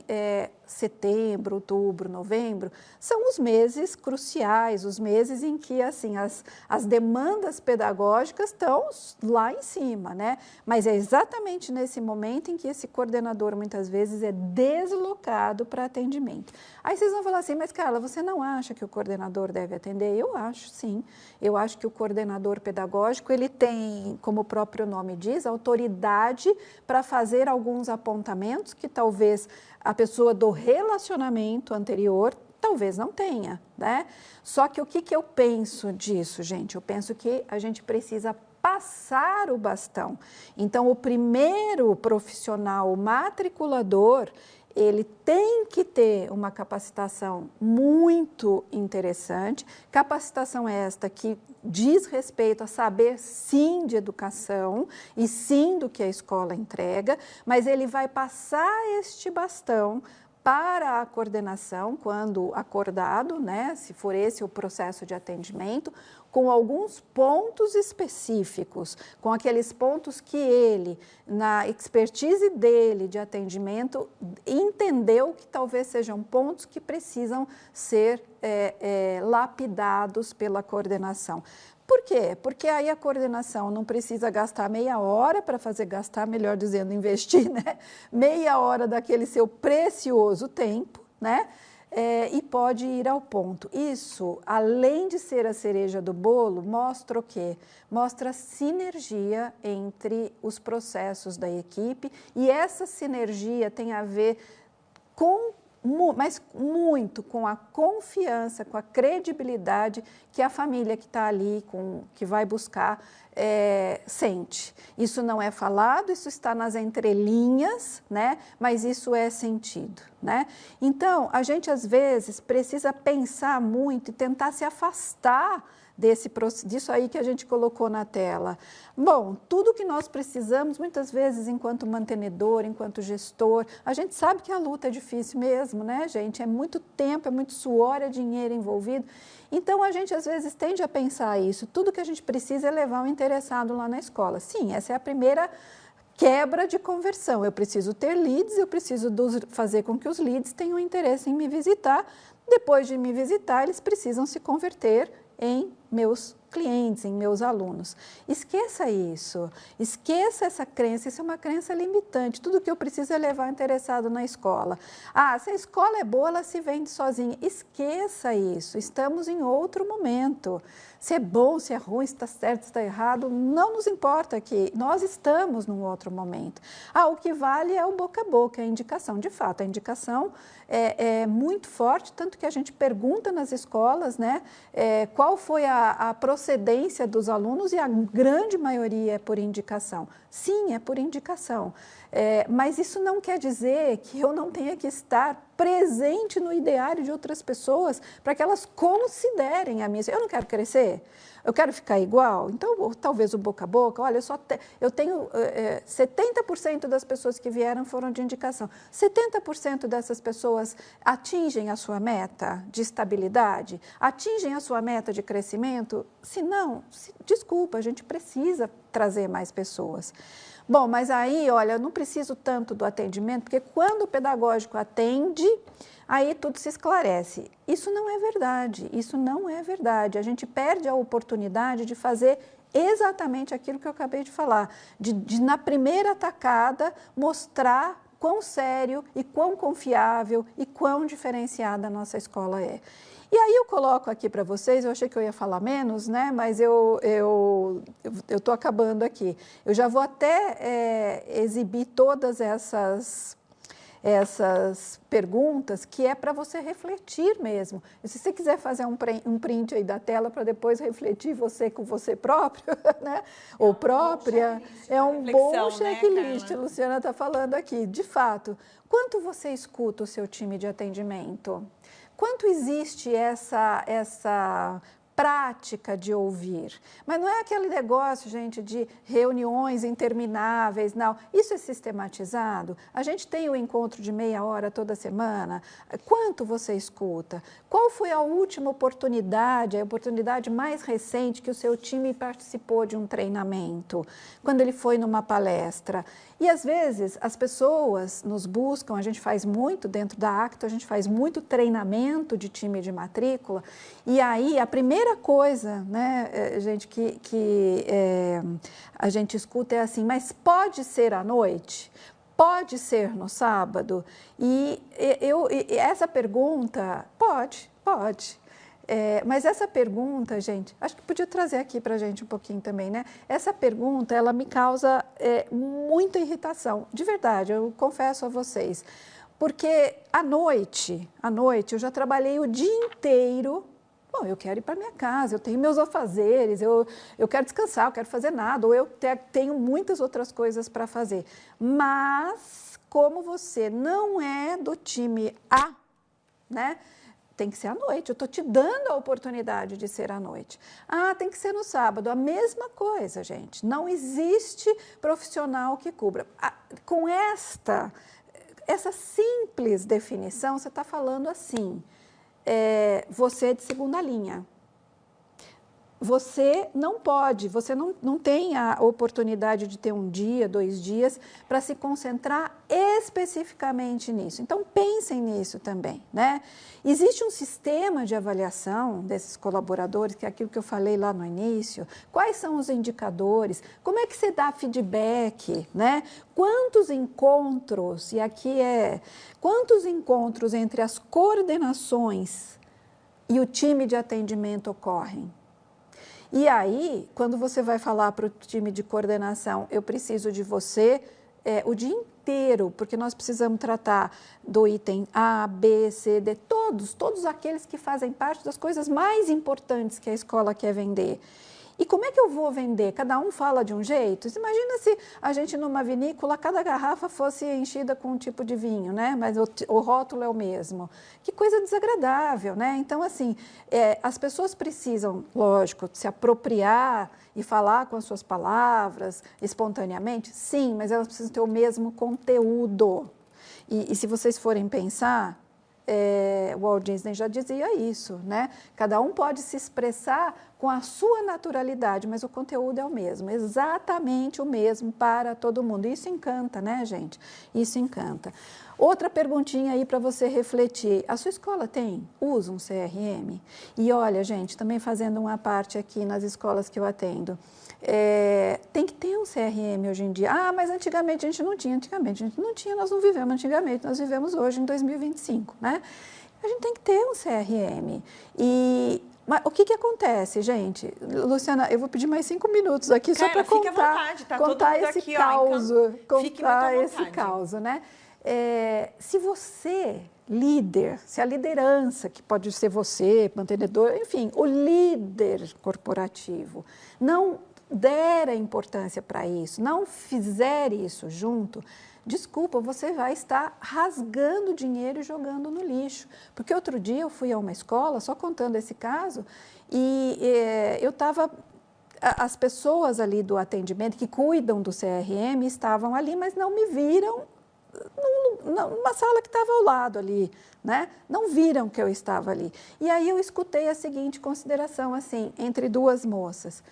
setembro, outubro, novembro, são os meses cruciais, os meses em que, assim, as demandas pedagógicas estão lá em cima, né? Mas é exatamente nesse momento em que esse coordenador, muitas vezes, é deslocado para atendimento. Aí vocês vão falar assim, mas Carla, você não acha que o coordenador deve atender? Eu acho, sim. Eu acho que o coordenador pedagógico, ele tem, como o próprio nome diz, autoridade para fazer alguns apontamentos que talvez a pessoa do relacionamento anterior talvez não tenha, né? Só que o que eu penso disso, gente? Eu penso que a gente precisa passar o bastão. Então, o primeiro profissional, o matriculador, ele tem que ter uma capacitação muito interessante, capacitação esta que diz respeito a saber sim de educação e sim do que a escola entrega, mas ele vai passar este bastão para a coordenação, quando acordado, né, se for esse o processo de atendimento, com alguns pontos específicos, com aqueles pontos que ele, na expertise dele de atendimento, entendeu que talvez sejam pontos que precisam ser lapidados pela coordenação. Por quê? Porque aí a coordenação não precisa gastar meia hora para gastar, melhor dizendo, investir, né? Meia hora daquele seu precioso tempo, né? E pode ir ao ponto. Isso, além de ser a cereja do bolo, mostra o quê? Mostra a sinergia entre os processos da equipe, e essa sinergia tem a ver mas muito com a confiança, com a credibilidade que a família que está ali, que vai buscar, sente. Isso não é falado, isso está nas entrelinhas, né? Mas isso é sentido, né? Então, a gente às vezes precisa pensar muito e tentar se afastar disso aí que a gente colocou na tela. Bom, tudo que nós precisamos, muitas vezes, enquanto mantenedor, enquanto gestor, a gente sabe que a luta é difícil mesmo, né, gente? É muito tempo, é muito suor, é dinheiro envolvido. Então, a gente, às vezes, tende a pensar isso. Tudo que a gente precisa é levar o interessado lá na escola. Sim, essa é a primeira quebra de conversão. Eu preciso ter leads, eu preciso fazer com que os leads tenham interesse em me visitar. Depois de me visitar, eles precisam se converter em meus clientes, em meus alunos. Esqueça isso, esqueça essa crença, isso é uma crença limitante. Tudo que eu preciso é levar o interessado na escola. Ah, se a escola é boa, ela se vende sozinha. Esqueça isso, estamos em outro momento. Se é bom, se é ruim, se está certo, se está errado, não nos importa aqui, nós estamos num outro momento. Ah, o que vale é o boca a boca, é a indicação. De fato, a indicação é muito forte, tanto que a gente pergunta nas escolas, né, qual foi a procedência dos alunos, e a grande maioria é por indicação. Sim, é por indicação. Mas isso não quer dizer que eu não tenha que estar presente no ideário de outras pessoas para que elas considerem a minha. Eu não quero crescer, eu quero ficar igual, então talvez o boca a boca, olha, eu tenho 70% das pessoas que vieram foram de indicação. 70% dessas pessoas atingem a sua meta de estabilidade, atingem a sua meta de crescimento? Se não, desculpa, a gente precisa trazer mais pessoas. Bom, mas aí, olha, eu não preciso tanto do atendimento, porque quando o pedagógico atende, aí tudo se esclarece. Isso não é verdade, isso não é verdade. A gente perde a oportunidade de fazer exatamente aquilo que eu acabei de falar, de na primeira tacada mostrar quão sério e quão confiável e quão diferenciada a nossa escola é. E aí eu coloco aqui para vocês, eu achei que eu ia falar menos, né? Mas eu estou acabando aqui. Eu já vou até exibir todas essas perguntas, que é para você refletir mesmo. E se você quiser fazer um print aí da tela para depois refletir você com você próprio, né? Ou própria, é um bom checklist, né, Luciana está falando aqui. De fato, quanto você escuta o seu time de atendimento? Quanto existe essa prática de ouvir? Mas não é aquele negócio, gente, de reuniões intermináveis, não. Isso é sistematizado? A gente tem o encontro de meia hora toda semana? Quanto você escuta? Qual foi a última oportunidade, a oportunidade mais recente que o seu time participou de um treinamento? Quando ele foi numa palestra? E, às vezes, as pessoas nos buscam, a gente faz muito dentro da Acto, a gente faz muito treinamento de time de matrícula, e aí a primeira coisa, né, gente, que a gente escuta é assim, mas pode ser à noite? Pode ser no sábado? E essa pergunta, pode. Mas essa pergunta, gente, acho que podia trazer aqui para a gente um pouquinho também, né? Essa pergunta, ela me causa muita irritação, de verdade, eu confesso a vocês. Porque à noite eu já trabalhei o dia inteiro. Bom, eu quero ir para minha casa, eu tenho meus afazeres, eu quero descansar, eu quero fazer nada, ou eu tenho muitas outras coisas para fazer. Mas, como você não é do time A, né? Tem que ser à noite, eu estou te dando a oportunidade de ser à noite. Ah, tem que ser no sábado, a mesma coisa, gente. Não existe profissional que cubra. Com essa simples definição, você está falando assim, você é de segunda linha. você não pode, você não tem a oportunidade de ter um dia, 2 dias, para se concentrar especificamente nisso. Então, pensem nisso também, né? Existe um sistema de avaliação desses colaboradores, que é aquilo que eu falei lá no início. Quais são os indicadores? Como é que você dá feedback, né? Quantos encontros, e aqui quantos encontros entre as coordenações e o time de atendimento ocorrem? E aí, quando você vai falar para o time de coordenação, eu preciso de você o dia inteiro, porque nós precisamos tratar do item A, B, C, D, todos aqueles que fazem parte das coisas mais importantes que a escola quer vender. E como é que eu vou vender? Cada um fala de um jeito? Imagina se a gente numa vinícola, cada garrafa fosse enchida com um tipo de vinho, né? Mas o rótulo é o mesmo. Que coisa desagradável, né? Então, assim, as pessoas precisam, lógico, se apropriar e falar com as suas palavras espontaneamente, sim, mas elas precisam ter o mesmo conteúdo. E se vocês forem pensar, o Walt Disney já dizia isso, né? Cada um pode se expressar com a sua naturalidade, mas o conteúdo é o mesmo, exatamente o mesmo para todo mundo. Isso encanta, né, gente? Isso encanta. Outra perguntinha aí para você refletir. A sua escola usa um CRM? E olha, gente, também fazendo uma parte aqui nas escolas que eu atendo, tem que ter um CRM hoje em dia. Ah, mas antigamente a gente não tinha. Antigamente a gente não tinha, nós não vivemos antigamente, nós vivemos hoje em 2025, né? A gente tem que ter um CRM. Mas o que acontece, gente? Luciana, eu vou pedir mais 5 minutos aqui só para contar, fique à vontade, tá contar todo mundo esse aqui, caos, então, fique muito à vontade. esse caos, né? Se você, líder, se a liderança, que pode ser você, mantenedor, enfim, o líder corporativo, não der a importância para isso, não fizer isso junto, desculpa, você vai estar rasgando dinheiro e jogando no lixo. Porque outro dia eu fui a uma escola, só contando esse caso, e eu estava... As pessoas ali do atendimento que cuidam do CRM estavam ali, mas não me viram numa sala que estava ao lado ali, né? Não viram que eu estava ali. E aí eu escutei a seguinte consideração, assim, entre 2 moças.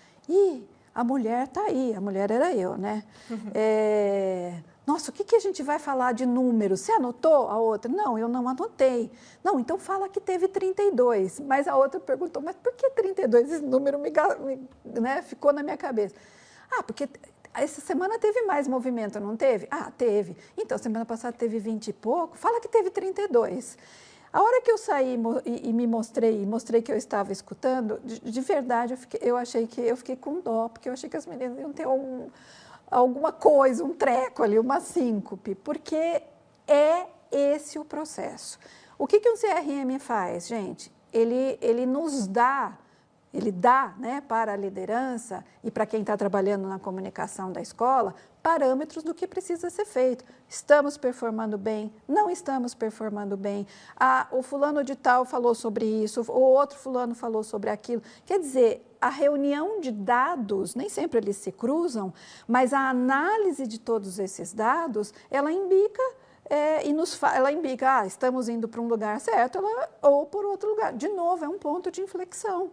A mulher está aí, a mulher era eu, né? Nossa, o que a gente vai falar de números? Você anotou? A outra, não, eu não anotei. Não, então fala que teve 32. Mas a outra perguntou, mas por que 32? Esse número né, ficou na minha cabeça. Porque essa semana teve mais movimento, não teve? Teve. Então, semana passada teve 20 e pouco, fala que teve 32. A hora que eu saí e me mostrei que eu estava escutando, de verdade, eu fiquei com dó, porque eu achei que as meninas iam ter alguma coisa, um treco ali, uma síncope, porque é esse o processo. O que um CRM faz, gente? Ele nos dá, ele dá, né, para a liderança e para quem está trabalhando na comunicação da escola, parâmetros do que precisa ser feito. Estamos performando bem? Não estamos performando bem? O fulano de tal falou sobre isso, o outro fulano falou sobre aquilo. Quer dizer, a reunião de dados, nem sempre eles se cruzam, mas a análise de todos esses dados, ela imbica ela imbica, estamos indo para um lugar certo ou por outro lugar. De novo, é um ponto de inflexão.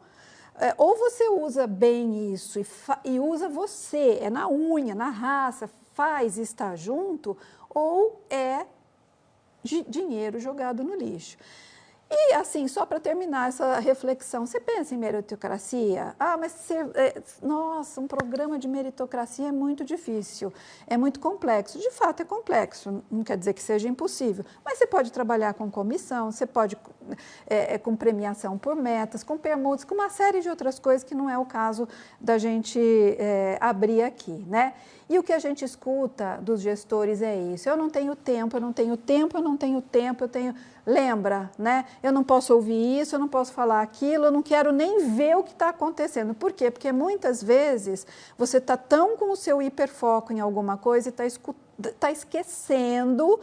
Ou você usa bem isso e usa você, é na unha, na raça, faz e está junto, ou é dinheiro jogado no lixo. E, assim, só para terminar essa reflexão, você pensa em meritocracia? Nossa, um programa de meritocracia é muito difícil, é muito complexo. De fato, é complexo, não quer dizer que seja impossível, mas você pode trabalhar com comissão, você pode com premiação por metas, com permutas, com uma série de outras coisas que não é o caso da gente abrir aqui, né? E o que a gente escuta dos gestores é isso. Eu não tenho tempo, eu não tenho tempo, eu não tenho tempo, eu tenho... Lembra, né? Eu não posso ouvir isso, eu não posso falar aquilo, eu não quero nem ver o que está acontecendo. Por quê? Porque muitas vezes você está tão com o seu hiperfoco em alguma coisa e está esquecendo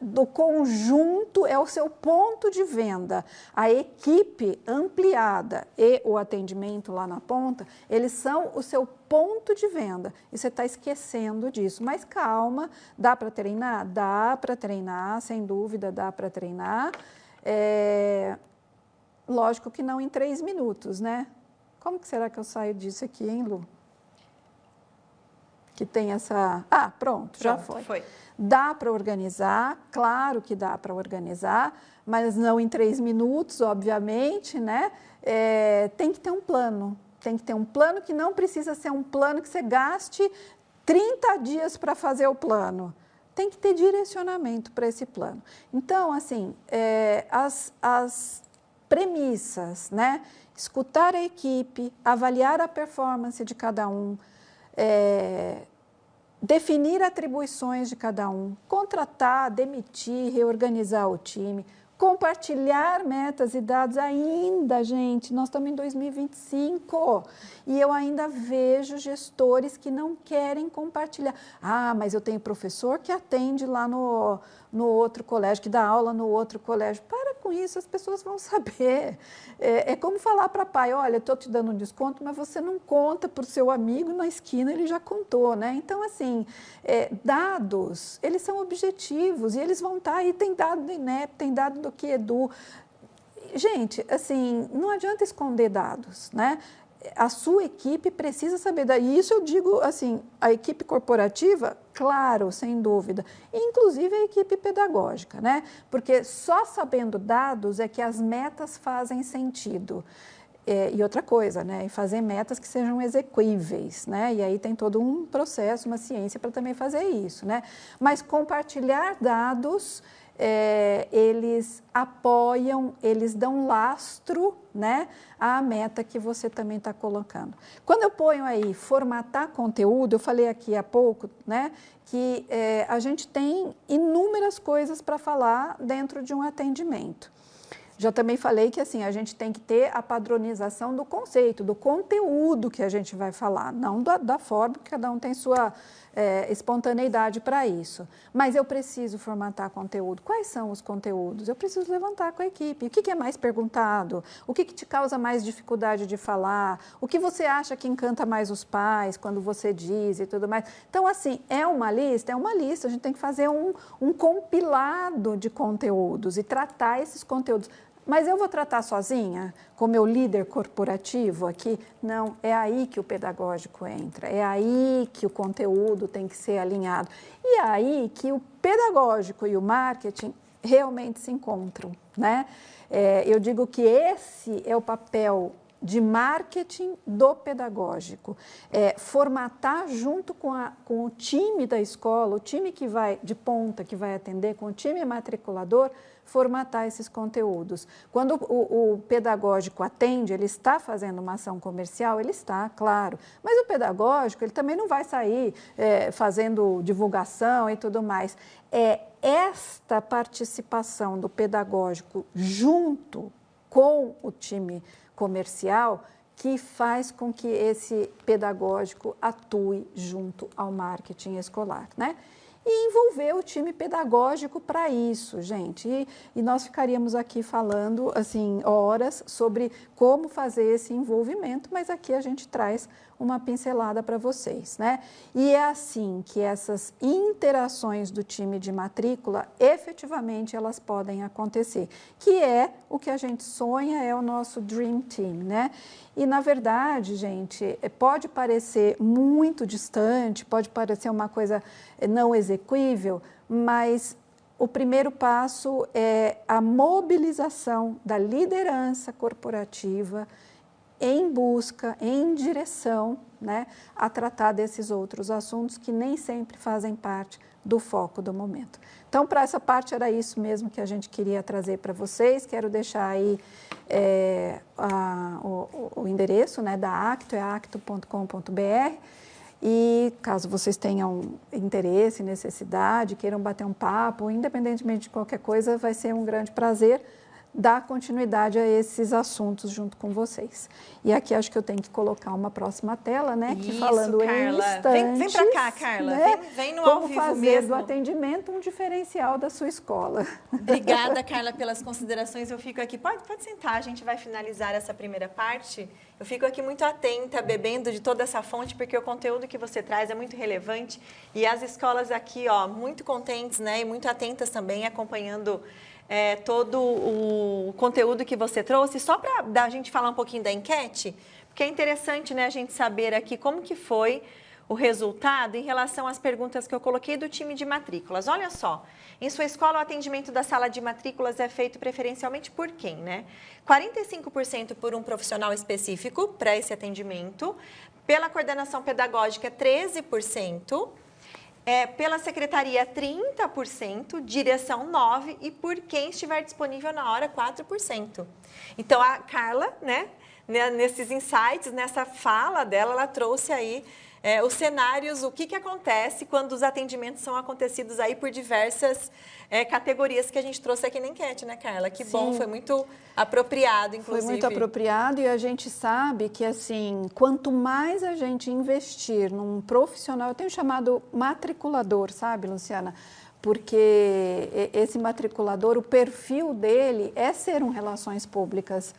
do conjunto, é o seu ponto de venda. A equipe ampliada e o atendimento lá na ponta, eles são o seu ponto de venda. E você está esquecendo disso. Mas calma, dá para treinar? Dá para treinar, sem dúvida, dá para treinar. lógico que não em 3 minutos, né? Como que será que eu saio disso aqui, hein, Lu? Que tem essa... Ah, pronto, já foi. Dá para organizar, claro que dá para organizar, mas não em 3 minutos, obviamente, né? Tem que ter um plano. Tem que ter um plano que não precisa ser um plano que você gaste 30 dias para fazer o plano. Tem que ter direcionamento para esse plano. Então, assim, as premissas, né? Escutar a equipe, avaliar a performance de cada um, definir atribuições de cada um, contratar, demitir, reorganizar o time, compartilhar metas e dados ainda, gente, nós estamos em 2025 e eu ainda vejo gestores que não querem compartilhar. Ah, mas eu tenho professor que atende lá no outro colégio, que dá aula no outro colégio. Para com isso, as pessoas vão saber. É como falar para pai, olha, estou te dando um desconto, mas você não conta para o seu amigo na esquina, ele já contou, né? Então, assim, dados, eles são objetivos e eles vão estar aí, tem dado do INEP, tem dado do QEDU. Gente, assim, não adianta esconder dados, né? A sua equipe precisa saber, e isso eu digo assim, a equipe corporativa, claro, sem dúvida, inclusive a equipe pedagógica, né? Porque só sabendo dados é que as metas fazem sentido. E outra coisa, né? Fazer metas que sejam execuíveis, né? E aí tem todo um processo, uma ciência para também fazer isso, né? Mas compartilhar dados, eles apoiam, eles dão lastro, né, à meta que você também está colocando. Quando eu ponho aí formatar conteúdo, eu falei aqui há pouco, né, que a gente tem inúmeras coisas para falar dentro de um atendimento. Já também falei que assim, a gente tem que ter a padronização do conceito, do conteúdo que a gente vai falar, não da forma, porque cada um tem sua espontaneidade para isso. Mas eu preciso formatar conteúdo. Quais são os conteúdos? Eu preciso levantar com a equipe. O que é mais perguntado? O que te causa mais dificuldade de falar? O que você acha que encanta mais os pais quando você diz e tudo mais? Então, assim, é uma lista? É uma lista. A gente tem que fazer um compilado de conteúdos e tratar esses conteúdos. Mas eu vou tratar sozinha, com meu líder corporativo aqui? Não, é aí que o pedagógico entra, é aí que o conteúdo tem que ser alinhado. E é aí que o pedagógico e o marketing realmente se encontram, né? Eu digo que esse é o papel de marketing do pedagógico, formatar junto com o time da escola, o time que vai de ponta, que vai atender, com o time matriculador, formatar esses conteúdos. Quando o pedagógico atende, ele está fazendo uma ação comercial, ele está, claro, mas o pedagógico, ele também não vai sair fazendo divulgação e tudo mais. Esta participação do pedagógico junto com o time comercial que faz com que esse pedagógico atue junto ao marketing escolar, né? E envolver o time pedagógico para isso, gente. E nós ficaríamos aqui falando, assim, horas sobre como fazer esse envolvimento, mas aqui a gente traz uma pincelada para vocês, né? E é assim que essas interações do time de matrícula, efetivamente, elas podem acontecer, que é o que a gente sonha, é o nosso Dream Team, né? E, na verdade, gente, pode parecer muito distante, pode parecer uma coisa não execuível, mas o primeiro passo é a mobilização da liderança corporativa em busca, em direção, né, a tratar desses outros assuntos que nem sempre fazem parte do foco do momento. Então, para essa parte, era isso mesmo que a gente queria trazer para vocês. Quero deixar aí o endereço, né, da Acto, é acto.com.br. E caso vocês tenham interesse, necessidade, queiram bater um papo, independentemente de qualquer coisa, vai ser um grande prazer dar continuidade a esses assuntos junto com vocês. E aqui acho que eu tenho que colocar uma próxima tela, né? Que falando Carla. em instantes. Vem para cá, Carla. Né? Vem no ao vivo fazer mesmo. do atendimento um diferencial da sua escola. Obrigada, Carla, pelas considerações. Eu fico aqui, pode sentar, a gente vai finalizar essa primeira parte. Eu fico aqui muito atenta, bebendo de toda essa fonte, porque o conteúdo que você traz é muito relevante. E as escolas aqui, ó, muito contentes, né? E muito atentas também, acompanhando todo o conteúdo que você trouxe, só para a gente falar um pouquinho da enquete, porque é interessante, né, a gente saber aqui como que foi o resultado em relação às perguntas que eu coloquei do time de matrículas. Olha só, em sua escola o atendimento da sala de matrículas é feito preferencialmente por quem, né? 45% por um profissional específico para esse atendimento, pela coordenação pedagógica 13%, pela secretaria 30%, direção 9% e por quem estiver disponível na hora 4%. Então a Carla, né, nesses insights, nessa fala dela, ela trouxe aí os cenários, o que acontece quando os atendimentos são acontecidos aí por diversas categorias que a gente trouxe aqui na enquete, né, Carla? Que bom, foi muito apropriado, inclusive. Foi muito apropriado e a gente sabe que, assim, quanto mais a gente investir num profissional, eu tenho chamado matriculador, sabe, Luciana? Porque esse matriculador, o perfil dele é ser um relações públicas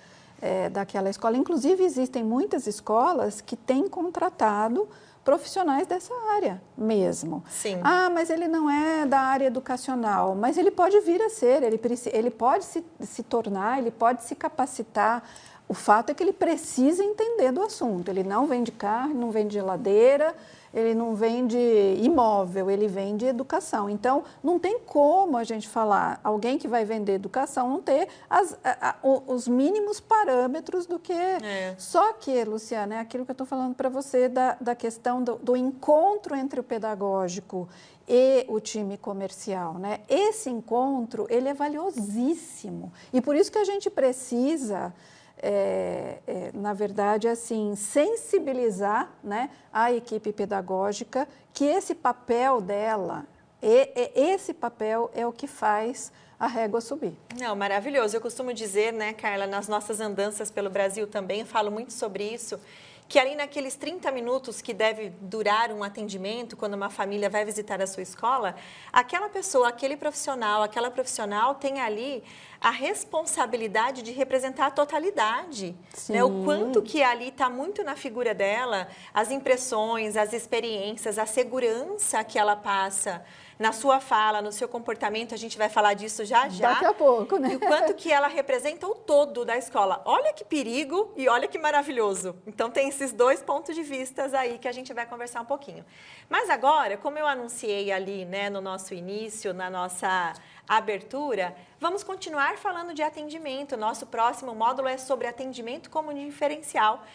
daquela escola. Inclusive, existem muitas escolas que têm contratado profissionais dessa área mesmo. Sim. Ah, mas ele não é da área educacional, mas ele pode vir a ser, ele pode se tornar, ele pode se capacitar. O fato é que ele precisa entender do assunto. Ele não vende carro, não vende geladeira, ele não vende imóvel, ele vende educação. Então, não tem como a gente falar, alguém que vai vender educação não ter os mínimos parâmetros do que... Só que, Luciana, é aquilo que eu estou falando para você da questão do encontro entre o pedagógico e o time comercial, né? Esse encontro, ele é valiosíssimo. E por isso que a gente precisa... na verdade, assim, sensibilizar, né, a equipe pedagógica que esse papel dela, esse papel é o que faz a régua subir. Não, maravilhoso. Eu costumo dizer, né, Carla, nas nossas andanças pelo Brasil também, eu falo muito sobre isso, que ali naqueles 30 minutos que deve durar um atendimento, quando uma família vai visitar a sua escola, aquela pessoa, aquele profissional, aquela profissional tem ali a responsabilidade de representar a totalidade. Né? O quanto que ali está muito na figura dela, as impressões, as experiências, a segurança que ela passa na sua fala, no seu comportamento, a gente vai falar disso já. Daqui a pouco, né? E o quanto que ela representa o todo da escola. Olha que perigo e olha que maravilhoso. Então, tem esses dois pontos de vista aí que a gente vai conversar um pouquinho. Mas agora, como eu anunciei ali, né, no nosso início, na nossa abertura, vamos continuar falando de atendimento. Nosso próximo módulo é sobre atendimento como diferencial.